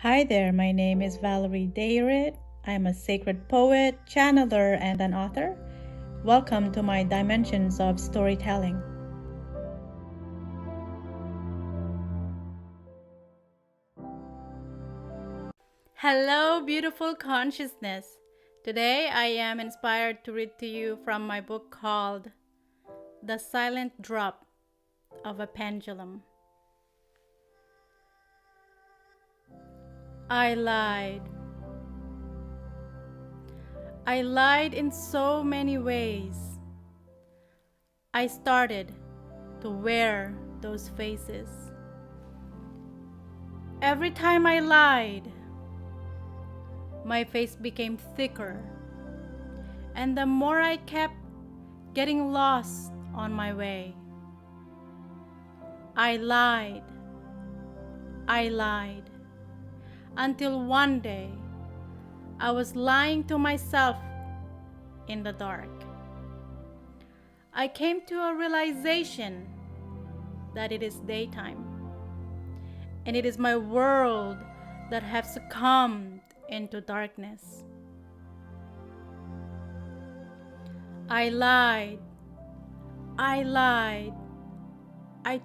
Hi there, my name is Valerie Dayrit. I'm a sacred poet, channeler, and an author. Welcome to my dimensions of storytelling. Hello, beautiful consciousness. Today I am inspired to read to you from my book called The Silent Drop of a Pendulum. I lied. I lied in so many ways. I started to wear those faces. Every time I lied, my face became thicker, and the more I kept getting lost on my way. I lied, until one day I was lying to myself in the dark. I came to a realization that it is daytime, and it is my world that has succumbed into darkness. I lied. I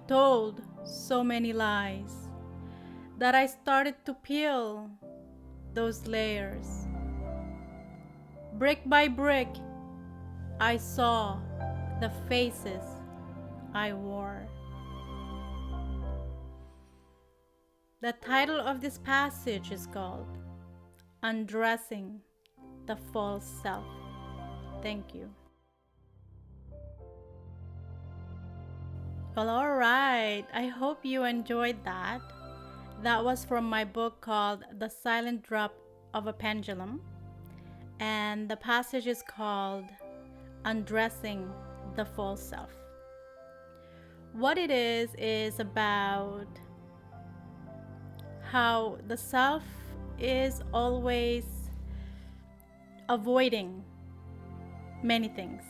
told so many lies that I started to peel those layers. Brick by brick, I saw the faces I wore. The title of this passage is called Undressing the False Self. Thank you. Well, alright. I hope you enjoyed that. That was from my book called The Silent Drop of a Pendulum. And the passage is called Undressing the False Self. What it is about how the self is always avoiding many things.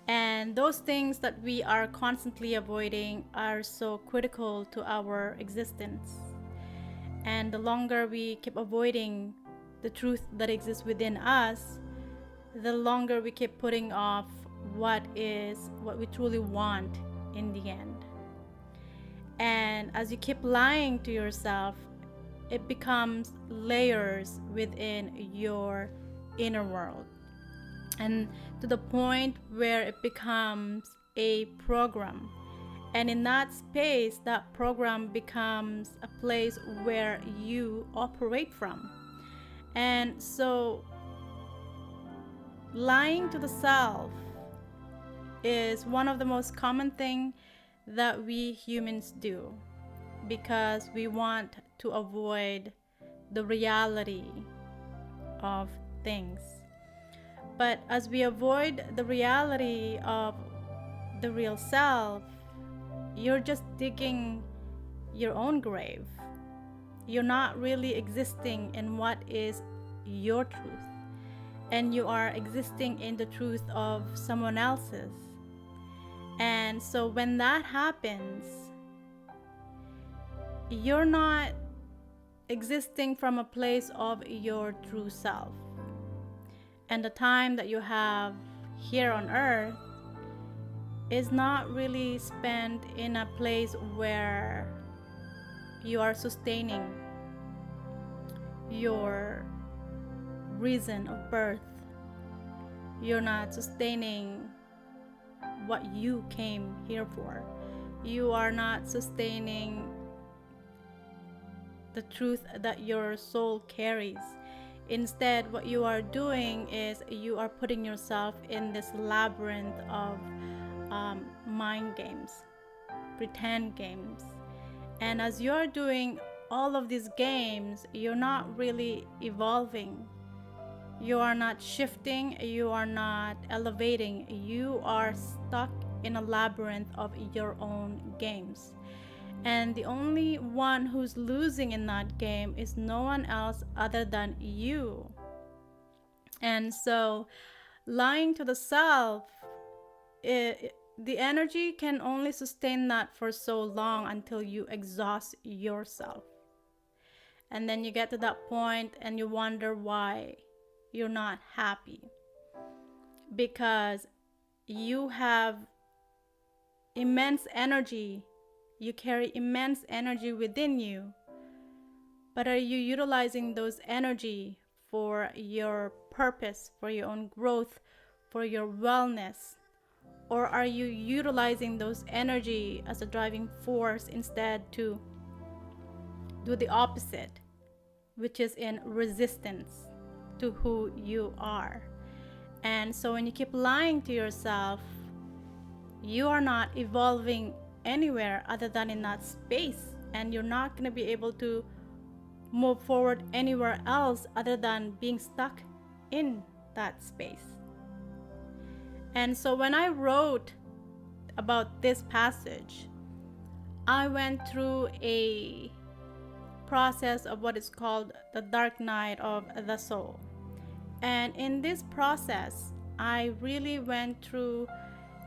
And those things that we are constantly avoiding are so critical to our existence. And the longer we keep avoiding the truth that exists within us, the longer we keep putting off what we truly want in the end. And as you keep lying to yourself, it becomes layers within your inner world, and to the point where it becomes a program. And in that space, that program becomes a place where you operate from. And so lying to the self is one of the most common thing that we humans do, because we want to avoid the reality of things. But as we avoid the reality of the real self, you're just digging your own grave. You're not really existing in what is your truth, and you are existing in the truth of someone else's. And so when that happens, you're not existing from a place of your true self. And the time that you have here on earth is not really spent in a place where you are sustaining your reason of birth. You're not sustaining what you came here for. You are not sustaining the truth that your soul carries. Instead, what you are doing is you are putting yourself in this labyrinth of mind games, pretend games. And as you're doing all of these games, you're not really evolving. You are not shifting, you are not elevating. You are stuck in a labyrinth of your own games. And the only one who's losing in that game is no one else other than you. And so lying to the self, the energy can only sustain that for so long until you exhaust yourself. And then you get to that point and you wonder why you're not happy. Because you have immense energy. You carry immense energy within you. But are you utilizing those energy for your purpose, for your own growth, for your wellness? Or are you utilizing those energy as a driving force instead to do the opposite, which is in resistance to who you are? And so when you keep lying to yourself, you are not evolving anywhere other than in that space, and you're not going to be able to move forward anywhere else other than being stuck in that space. And so when I wrote about this passage, I went through a process of what is called the dark night of the soul. And in this process, I really went through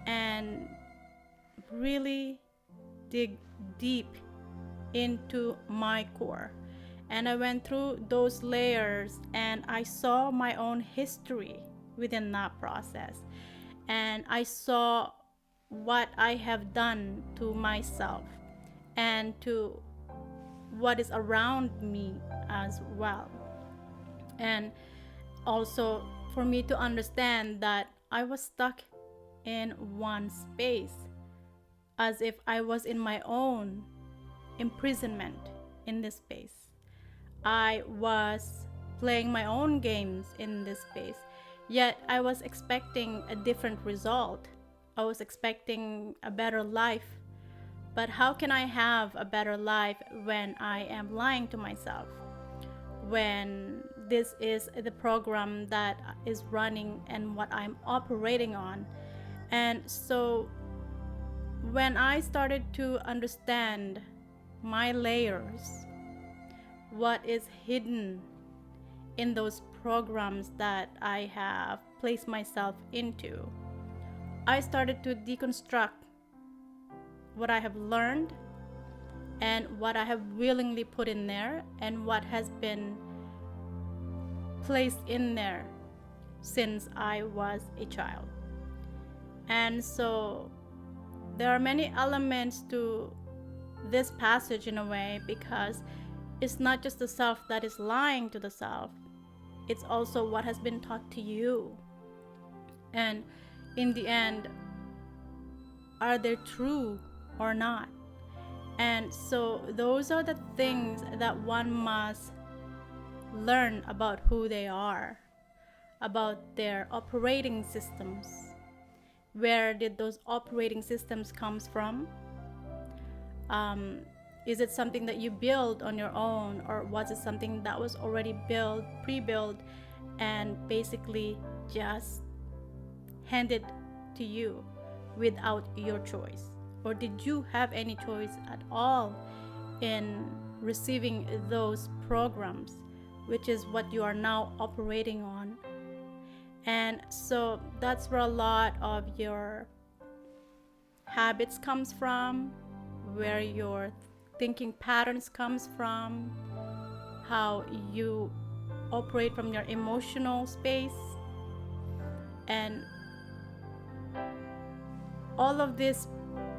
and really dig deep into my core. And I went through those layers and I saw my own history within that process. And I saw what I have done to myself and to what is around me as well. And also for me to understand that I was stuck in one space, as if I was in my own imprisonment in this space. I was playing my own games in this space, yet I was expecting a different result. I was expecting a better life. But how can I have a better life when I am lying to myself? When this is the program that is running and what I'm operating on. And so when I started to understand my layers, what is hidden in those programs that I have placed myself into, I started to deconstruct what I have learned and what I have willingly put in there and what has been placed in there since I was a child. And so there are many elements to this passage in a way, because it's not just the self that is lying to the self, it's also what has been taught to you. And in the end, are they true or not? And so those are the things that one must learn about who they are, about their operating systems. Where did those operating systems comes from? Is it something that you build on your own, or was it something that was already built, pre-built, and basically just handed to you without your choice? Or did you have any choice at all in receiving those programs, which is what you are now operating on? And so that's where a lot of your habits comes from, where your thinking patterns comes from, how you operate from your emotional space. And all of these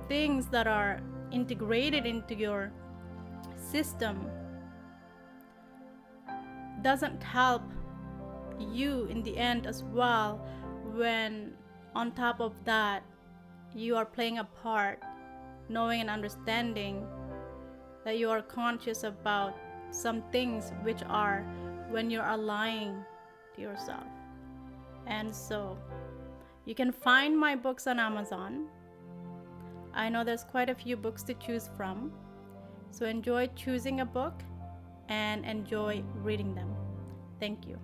things that are integrated into your system doesn't help you in the end as well, when on top of that you are playing a part, knowing and understanding that you are conscious about some things which are when you are lying to yourself. And so you can find my books on Amazon. I know there's quite a few books to choose from, so enjoy choosing a book and enjoy reading them. Thank you.